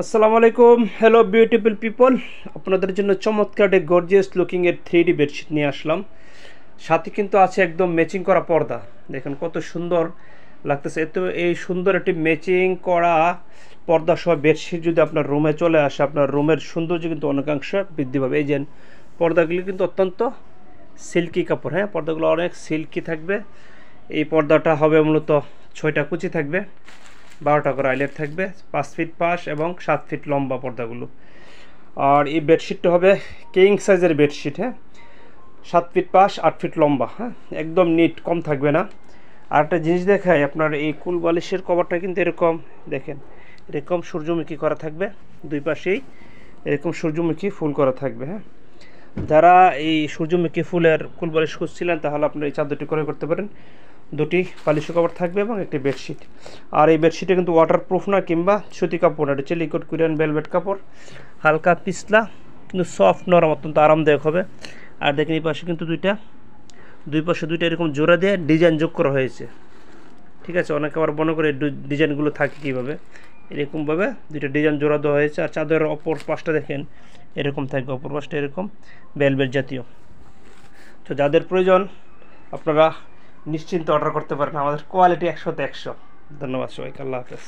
আসসালামু আলাইকুম, hello beautiful people. আপনাদের জন্য চমৎকার একটা গর্জিয়াস লুকিং এর 3D বেডশিট নিয়ে আসলাম। সাথে কিন্তু আছে একদম ম্যাচিং করা পর্দা। দেখেন কত সুন্দর লাগতেছে। এত এই সুন্দর একটি ম্যাচিং করা পর্দা সহ বেডশিট যদি আপনার রুমে চলে আসে, আপনার রুমের সৌন্দর্য কিন্তু অনেকাংশ বৃদ্ধি পাবে। এই যে পর্দাগুলি কিন্তু অত্যন্ত সিল্কি কাপড়, হ্যাঁ, পর্দাগুলো অনেক সিল্কি থাকবে। এই পর্দাটা হবে মূলত 6টা কুচি থাকবে, 12টা করে আইলেট থাকবে, 5 ফিট পাশ এবং 7 ফিট লম্বা পর্দাগুলো। আর এই বেডশিটটা হবে কিং সাইজের বেডশিট, হ্যাঁ, 7 ফিট পাশ 8 ফিট লম্বা, হ্যাঁ, একদম নিট, কম থাকবে না। আর একটা জিনিস দেখায়, আপনার এই কুল বালিশের কভারটা কিন্তু এরকম দেখেন, এরকম সূর্যমুখী করা থাকবে, দুই পাশেই এরকম সূর্যমুখী ফুল করা থাকবে। হ্যাঁ, যারা এই সূর্যমুখী ফুলের কুল বালিশ খুঁজছিলেন তাহলে আপনারা এই চাদরটি ক্রয় করতে পারেন। দুটি বালিশ কভার থাকবে এবং একটি বেডশিট। আর এই বেডশিটে কিন্তু ওয়াটারপ্রুফ না কিংবা সুতি কাপড়, এটা হচ্ছে লিকুইড কোরিয়ান ভেলভেট কাপড়, হালকা পিছলা কিন্তু সফট নরম, অত্যন্ত আরামদায়ক হবে। আর দেখেন এই পাশে কিন্তু দুই পাশে দুইটা এরকম জোড়া দিয়ে ডিজাইন যোগ করা হয়েছে। ঠিক আছে, অনেকে আবার মনে করে ডিজাইনগুলো থাকে কীভাবে, এরকমভাবে দুইটা ডিজাইন জোড়া দেওয়া হয়েছে। আর চাদরের অপর পাশটা দেখেন এরকম থাকবে, অপর পাশটা এরকম ভেলভেট জাতীয়। তো যাদের প্রয়োজন আপনারা নিশ্চিন্তে অর্ডার করতে পারেন। আমাদের কোয়ালিটি 100-তে 100। ধন্যবাদ সবাইকে, আল্লাহ হাফেজ।